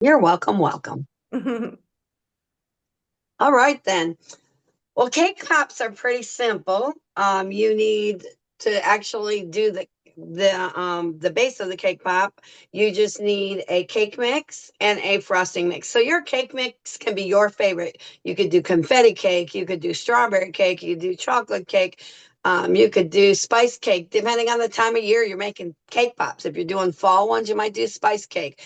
You're welcome, welcome. All right then. Well, cake pops are pretty simple. You need to actually do the base of the cake pop. You just need a cake mix and a frosting mix. So your cake mix can be your favorite. You could do confetti cake, you could do strawberry cake, you could do chocolate cake, you could do spice cake. Depending on the time of year you're making cake pops. If you're doing fall ones, you might do spice cake.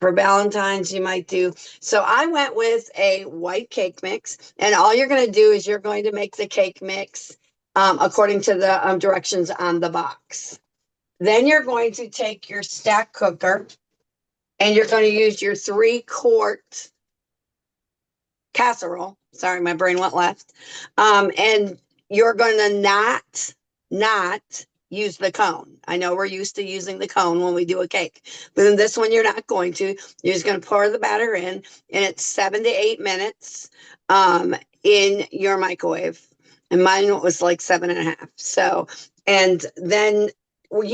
For Valentine's, you might do. So I went with a white cake mix, and all you're going to do is you're going to make the cake mix according to the directions on the box. Then you're going to take your stack cooker and you're going to use your 3-quart casserole. Sorry, my brain went left. And you're going to not use the cone. I know we're used to using the cone when we do a cake, but in this one, you're not going to. You're just going to pour the batter in, and it's 7 to 8 minutes in your microwave. And mine was like 7.5. So, and then when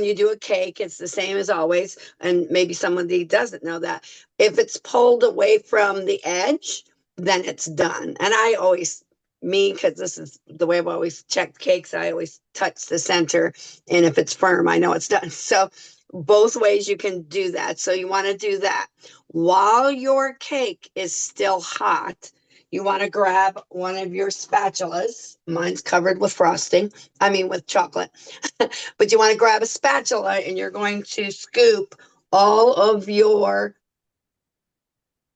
you do a cake, it's the same as always. And maybe somebody doesn't know that. If it's pulled away from the edge, then it's done. And I always, because this is the way I've always checked cakes, I always touch the center. And if it's firm, I know it's done. So both ways you can do that. So you want to do that. While your cake is still hot, you want to grab one of your spatulas. Mine's covered with frosting. I mean, with chocolate. But you want to grab a spatula and you're going to scoop all of your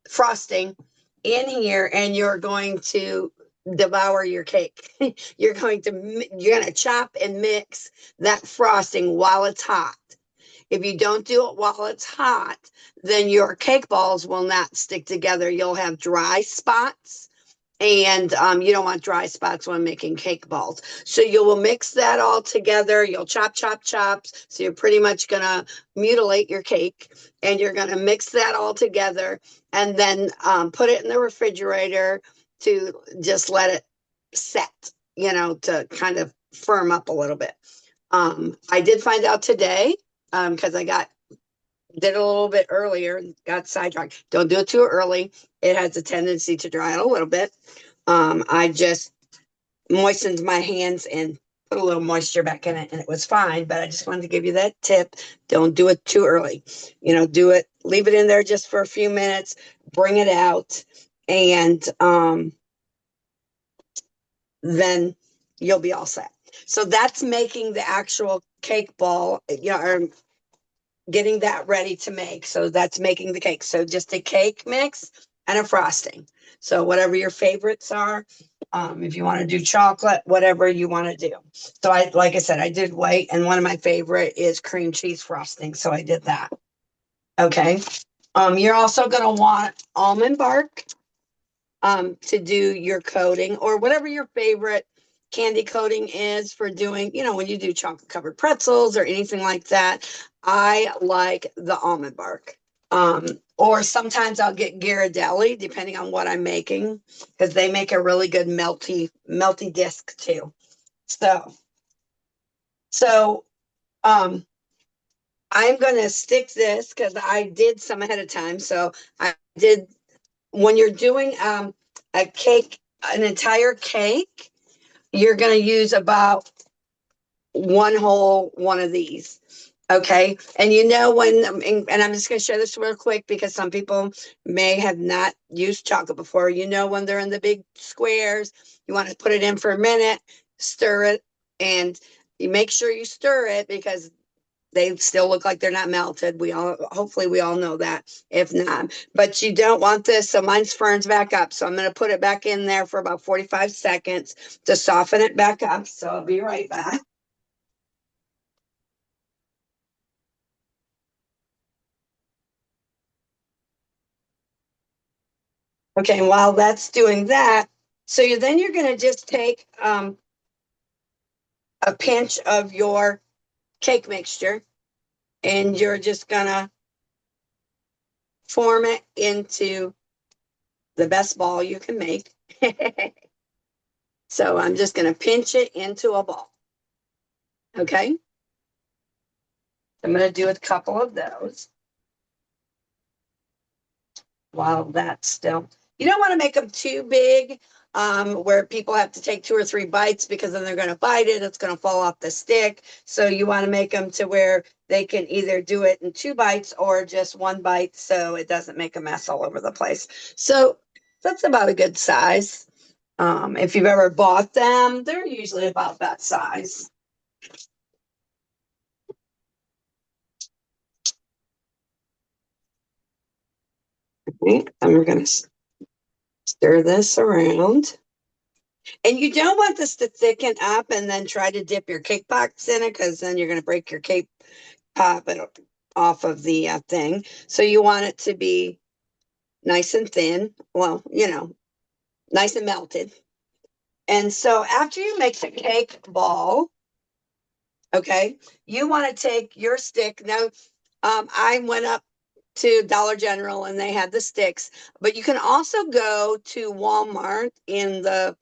frosting in here and you're going to devour your cake. You're going to chop and mix that frosting while it's hot. If you don't do it while it's hot, then your cake balls will not stick together. You'll have dry spots, and you don't want dry spots when making cake balls. So you will mix that all together. You'll chop, chop, chop. So you're pretty much going to mutilate your cake, and you're going to mix that all together and then put it in the refrigerator to just let it set, to kind of firm up a little bit. I did find out today because I did it a little bit earlier and got sidetracked. Don't do it too early. It has a tendency to dry out a little bit. I just moistened my hands and put a little moisture back in it, and it was fine. But I just wanted to give you that tip. Don't do it too early. Leave it in there just for a few minutes, bring it out, and then you'll be all set. So that's making the actual cake ball, or getting that ready to make. So that's making the cake. So just a cake mix and a frosting. So whatever your favorites are, if you want to do chocolate, whatever you want to do. So like I said, I did white, and one of my favorite is cream cheese frosting. So I did that. Okay. You're also going to want almond bark to do your coating, or whatever your favorite candy coating is for doing, when you do chocolate covered pretzels or anything like that. I like the almond bark. Or sometimes I'll get Ghirardelli, depending on what I'm making, because they make a really good melty disc too. So um, I'm going to stick this because I did some ahead of time. So I did, when you're doing a cake, an entire cake, you're going to use about one whole one of these. Okay. And and I'm just going to share this real quick because some people may have not used chocolate before. When they're in the big squares, you want to put it in for a minute, stir it, and you make sure you stir it because they still look like they're not melted. Hopefully we all know that. If not, but you don't want this. So mine's ferns back up. So I'm going to put it back in there for about 45 seconds to soften it back up. So I'll be right back. Okay. And while that's doing that, you're going to just take a pinch of your cake mixture and you're just going to form it into the best ball you can make. So I'm just going to pinch it into a ball. Okay. I'm going to do a couple of those. while that's still. You don't want to make them too big, where people have to take 2 or 3 bites because then they're going to bite it. It's going to fall off the stick. So you want to make them to where they can either do it in 2 bites or just 1 bite so it doesn't make a mess all over the place. So that's about a good size. If you've ever bought them, they're usually about that size. Okay, and we're going to stir this around. And you don't want this to thicken up and then try to dip your cake pops in it because then you're going to break your cake pop off of the thing. So you want it to be nice and thin. Well, nice and melted. And so after you make the cake ball, okay, you want to take your stick. Now, I went up to Dollar General and they had the sticks, but you can also go to Walmart in the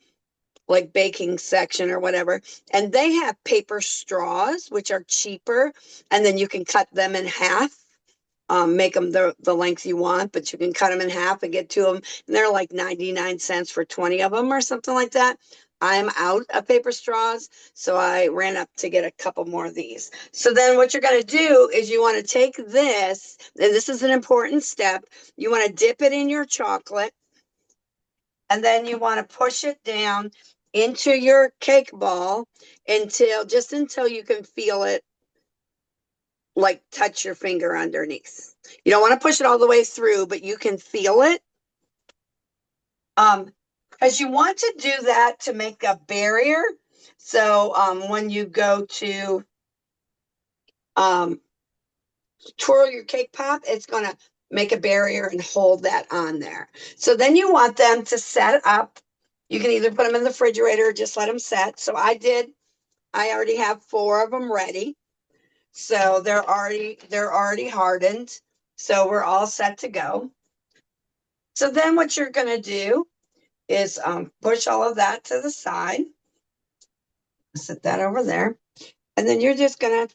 like baking section or whatever, and they have paper straws, which are cheaper, and then you can cut them in half. Make them the length you want, but you can cut them in half and get to them. And they're like 99 cents for 20 of them or something like that. I'm out of paper straws, so I ran up to get a couple more of these. So then what you're going to do is you want to take this, and this is an important step. You want to dip it in your chocolate, and then you want to push it down into your cake ball until you can feel it like touch your finger underneath. You don't want to push it all the way through, but you can feel it. Because you want to do that to make a barrier. So when you go to twirl your cake pop, it's going to make a barrier and hold that on there. So then you want them to set up. You can either put them in the refrigerator or just let them set. So I already have 4 of them ready. So they're already hardened. So we're all set to go. So then what you're going to do is push all of that to the side. Set that over there. And then you're just going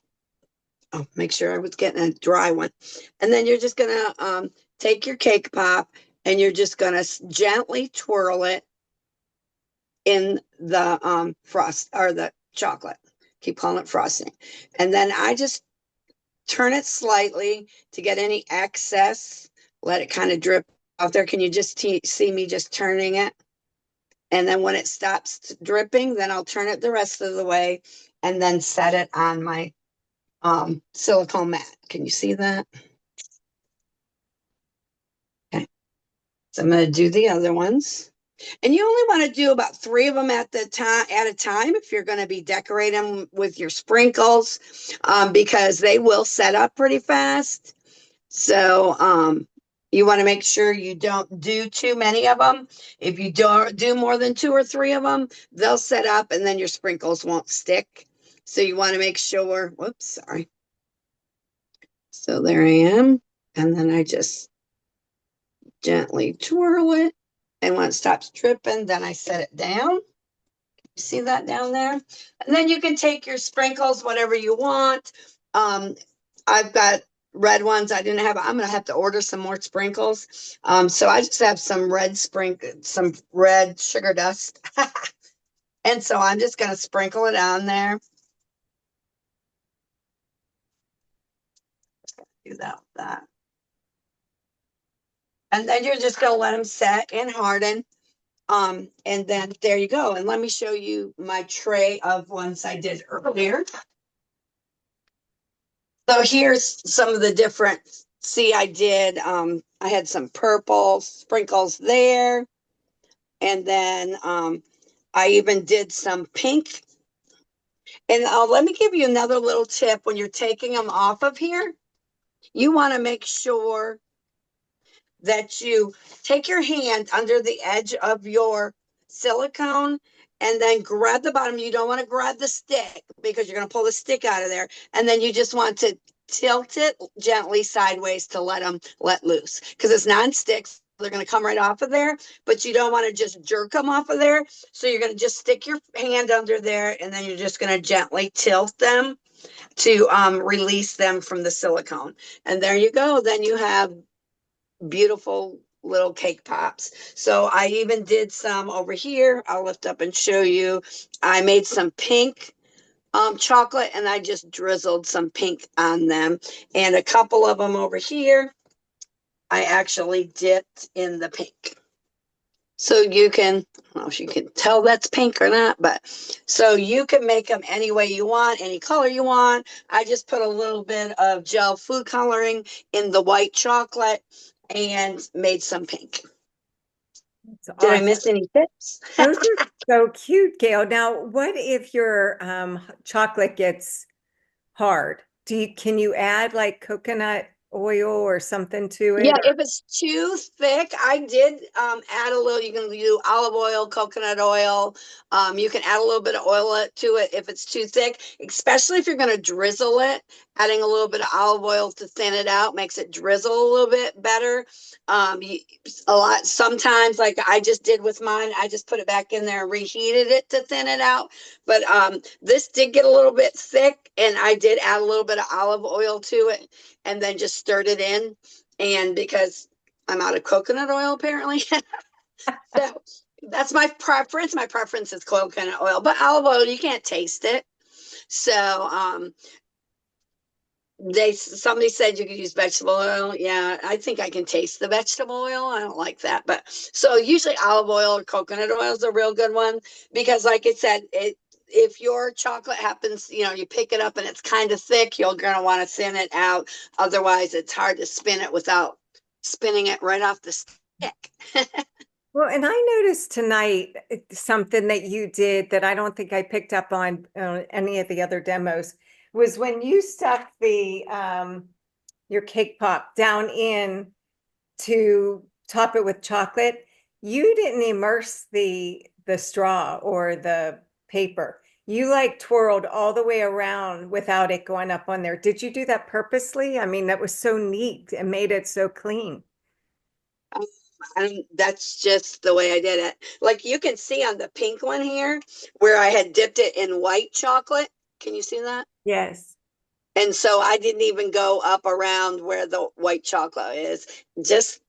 to make sure I was getting a dry one. And then you're just going to take your cake pop and you're just going to gently twirl it in the frost or the chocolate. Keep calling it frosting. And then I just turn it slightly to get any excess. Let it kind of drip out there. Can you just see me just turning it? And then when it stops dripping, then I'll turn it the rest of the way and then set it on my silicone mat. Can you see that? Okay. So I'm going to do the other ones. And you only want to do about 3 of them at a time if you're going to be decorating with your sprinkles, because they will set up pretty fast. So you want to make sure you don't do too many of them. If you don't do more than 2 or 3 of them, they'll set up and then your sprinkles won't stick. So you want to make sure, whoops, sorry. So there I am. And then I just gently twirl it. And when it stops dripping, then I set it down. See that down there? And then you can take your sprinkles, whatever you want. I've got red ones. I'm gonna have to order some more sprinkles. So I just have some some red sugar dust. And so I'm just gonna sprinkle it on there. Do that with that. And then you're just gonna let them set and harden. And then there you go. And let me show you my tray of ones I did earlier. So here's some of the different, see, I had some purple sprinkles there. And then I even did some pink. And let me give you another little tip. When you're taking them off of here, you want to make sure that you take your hand under the edge of your silicone and then grab the bottom. You don't want to grab the stick because you're going to pull the stick out of there. And then you just want to tilt it gently sideways to let loose because it's non-sticks. They're going to come right off of there, but you don't want to just jerk them off of there. So you're going to just stick your hand under there and then you're just going to gently tilt them to release them from the silicone. And there you go. Then you have beautiful little cake pops. So I even did some over here. I'll lift up and show you. I made some pink chocolate and I just drizzled some pink on them. And a couple of them over here, I actually dipped in the pink. So you can, I don't know if you can tell that's pink or not, but so you can make them any way you want, any color you want. I just put a little bit of gel food coloring in the white chocolate and made some pink. It's Did I awesome. miss any tips? Those are so cute, Gail. Now, what if your chocolate gets hard? Can you add like coconut oil or something to Yeah, it? Or if it's too thick, I did add a little. You can do olive oil, coconut oil. You can add a little bit of oil to it if it's too thick, especially if you're going to drizzle it. Adding a little bit of olive oil to thin it out makes it drizzle a little bit better. You, a lot sometimes, like I just did with mine, I just put it back in there and reheated it to thin it out. But this did get a little bit thick, and I did add a little bit of olive oil to it, and then just stirred it in. And because I'm out of coconut oil, apparently. So that's my preference. My preference is coconut oil, but olive oil, you can't taste it. So somebody said you could use vegetable oil. Yeah, I think I can taste the vegetable oil. I don't like that. But so usually olive oil or coconut oil is a real good one because like I said, if your chocolate happens, you pick it up and it's kind of thick, you're gonna want to thin it out. Otherwise, it's hard to spin it without spinning it right off the stick. well, and I noticed tonight something that you did that I don't think I picked up on any of the other demos was when you stuck the your cake pop down in to top it with chocolate, you didn't immerse the straw or the paper. You like twirled all the way around without it going up on there. Did you do that purposely? I mean, that was so neat and made it so clean. And that's just the way I did it. Like you can see on the pink one here where I had dipped it in white chocolate. Can you see that? Yes. And so I didn't even go up around where the white chocolate is. Just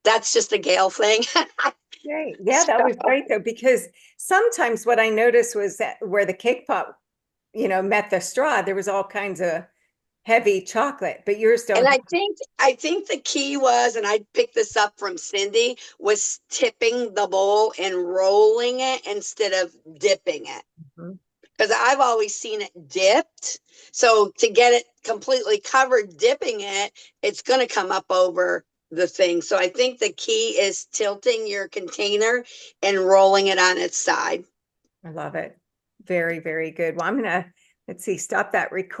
that's just a Gail thing. Great. Yeah, that So, was great though, because sometimes what I noticed was that where the cake pop, met the straw, there was all kinds of heavy chocolate, but yours don't and have. I think the key was, and I picked this up from Cindy, was tipping the bowl and rolling it instead of dipping it. Mhm. Because I've always seen it dipped. So to get it completely covered, dipping it, it's going to come up over the thing. So I think the key is tilting your container and rolling it on its side. I love it. Very, very good. Well, let's see, stop that recording.